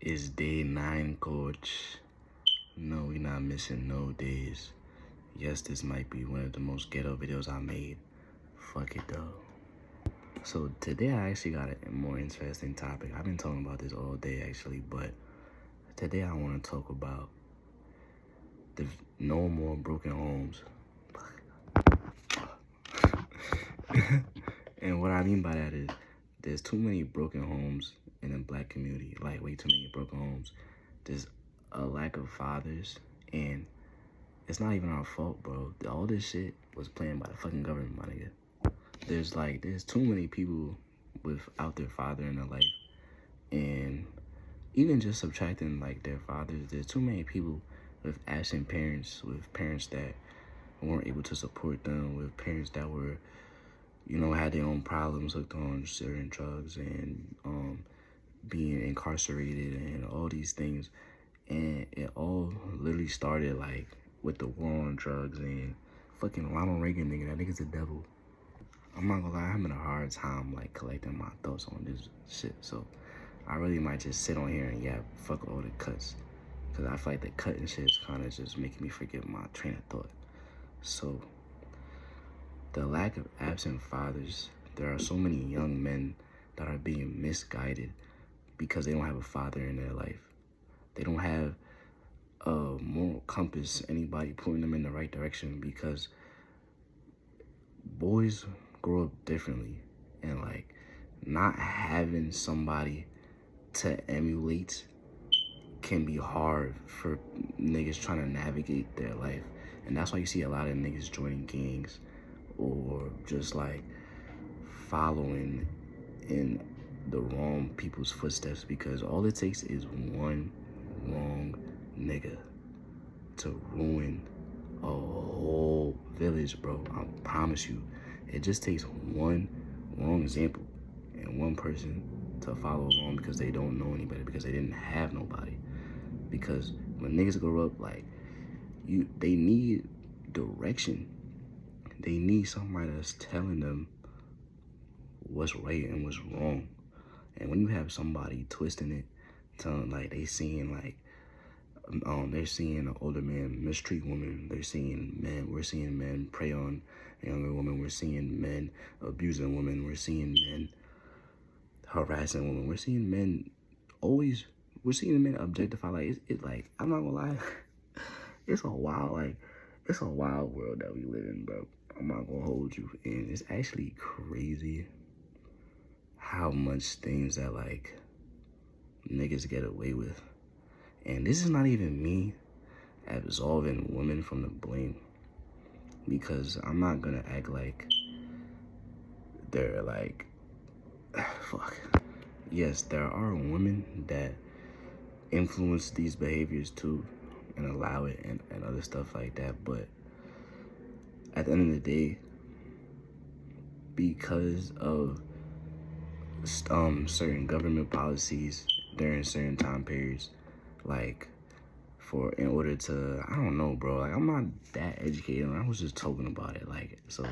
It's day 9, coach. No, we not missing no days. Yes, this might be one of the most ghetto videos I made. Fuck it though. So today I actually got a more interesting topic. I've been talking about this all day actually, but today I want to talk about the no more broken homes. And what I mean by that is there's too many broken homes in the black community, like way too many broken homes. There's a lack of fathers, and it's not even our fault, bro. All this shit was planned by the fucking government, my nigga. There's too many people without their father in their life, and even just subtracting like their fathers, there's too many people with absent parents, with parents that weren't able to support them, with parents that were, had their own problems, hooked on certain drugs and being incarcerated and all these things. And it all literally started like with the war on drugs and fucking Ronald Reagan, nigga. That nigga's the devil. I'm not gonna lie, I'm having a hard time like collecting my thoughts on this shit. So I really might just sit on here and fuck all the cuts. Cause I feel like the cutting shit is kind of just making me forget my train of thought. So the lack of absent fathers, there are so many young men that are being misguided because they don't have a father in their life. They don't have a moral compass, anybody pointing them in the right direction, because boys grow up differently, and like not having somebody to emulate can be hard for niggas trying to navigate their life. And that's why you see a lot of niggas joining gangs or just like following in the wrong people's footsteps, because all it takes is one wrong nigga to ruin a whole village, bro. I promise you. It just takes one wrong example and one person to follow along because they don't know any better, because they didn't have nobody. Because when niggas grow up, like, they need direction. They need somebody that's telling them what's right and what's wrong. And when you have somebody twisting it, telling like they're seeing an older man mistreat women. We're seeing men prey on younger women. We're seeing men abusing women. We're seeing men harassing women. We're seeing men objectify. Like, it's like, I'm not gonna lie, it's a wild world that we live in, bro. I'm not gonna hold you. And it's actually crazy how much things that like niggas get away with. And this is not even me absolving women from the blame, because I'm not gonna act like they're like, fuck. Yes, there are women that influence these behaviors too and allow it and other stuff like that. But at the end of the day, because of certain government policies during certain time periods, like in order to, I don't know, bro, like I'm not that educated. I was just talking about it. Like, so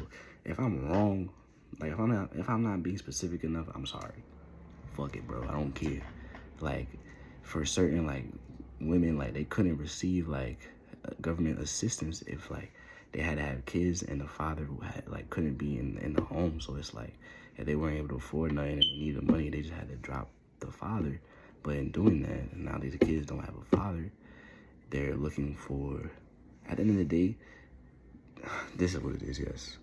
if I'm wrong, like if I'm not being specific enough, I'm sorry. Fuck it, bro. I don't care. Like, for certain like women, like they couldn't receive like government assistance if like they had to have kids and the father couldn't be in the home. So it's like if they weren't able to afford nothing and they needed money, they just had to drop the father. But in doing that, now these kids don't have a father. They're looking for, at the end of the day, this is what it is, yes.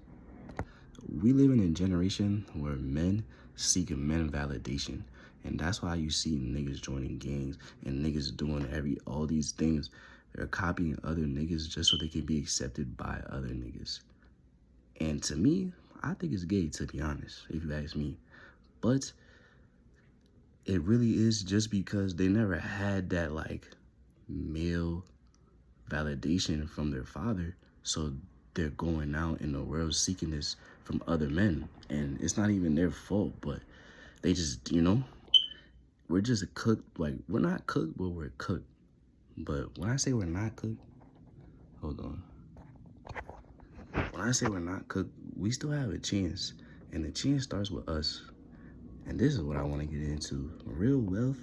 We live in a generation where men seek men validation. And that's why you see niggas joining gangs and niggas doing all these things. They're copying other niggas just so they can be accepted by other niggas. And to me, I think it's gay, to be honest, if you ask me. But it really is just because they never had that like male validation from their father, so they're going out in the world seeking this from other men. And it's not even their fault, but they just, we're just cooked. Like, we're not cooked, but we're cooked. But when I say we're not cooked, hold on. When I say we're not cooked, we still have a chance, and the chance starts with us. And this is what I want to get into. Real wealth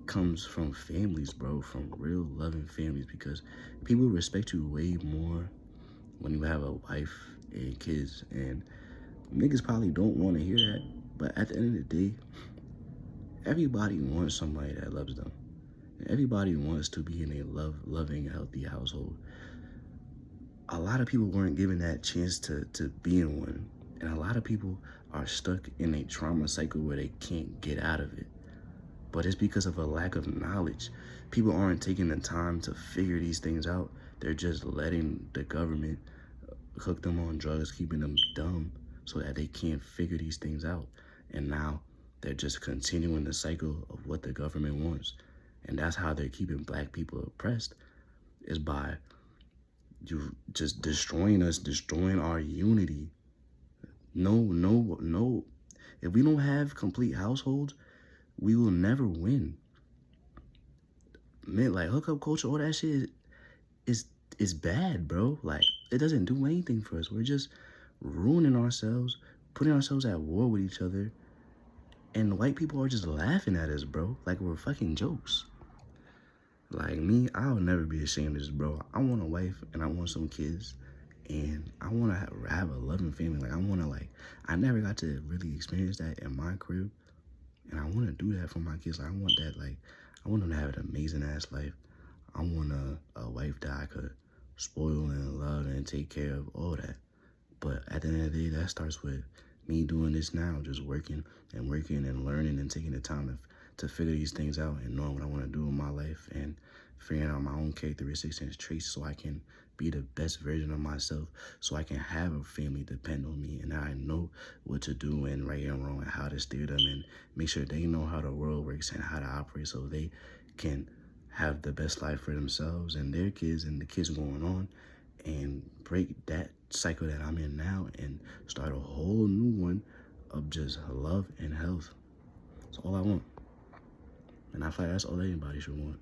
comes from families, bro, from real loving families, because people respect you way more when you have a wife and kids. And niggas probably don't want to hear that, but at the end of the day, everybody wants somebody that loves them. Everybody wants to be in a loving, healthy household. A lot of people weren't given that chance to be in one. And a lot of people are stuck in a trauma cycle where they can't get out of it. But it's because of a lack of knowledge. People aren't taking the time to figure these things out. They're just letting the government hook them on drugs, keeping them dumb so that they can't figure these things out. And now they're just continuing the cycle of what the government wants. And that's how they're keeping black people oppressed, is by you just destroying us, destroying our unity. No. If we don't have complete households, we will never win. Man, like hookup culture, all that shit is bad, bro. Like, it doesn't do anything for us. We're just ruining ourselves, putting ourselves at war with each other, and white people are just laughing at us, bro. Like we're fucking jokes. Like me, I'll never be ashamed of this, bro. I want a wife and I want some kids, and I want to have a loving family. Like I never got to really experience that in my crib, and I want to do that for my kids. Like, I want that, like, I want them to have an amazing ass life. I want a wife that I could spoil and love and take care of, all that. But at the end of the day, that starts with me doing this now, just working and learning and taking the time to figure these things out and knowing what I want to do in my life and figuring out my own characteristics and traits so I can be the best version of myself, so I can have a family depend on me, and I know what to do and right and wrong and how to steer them and make sure they know how the world works and how to operate so they can have the best life for themselves and their kids and the kids going on, and break that cycle that I'm in now and start a whole new one of just love and health. That's all I want. And I feel like that's all anybody should want.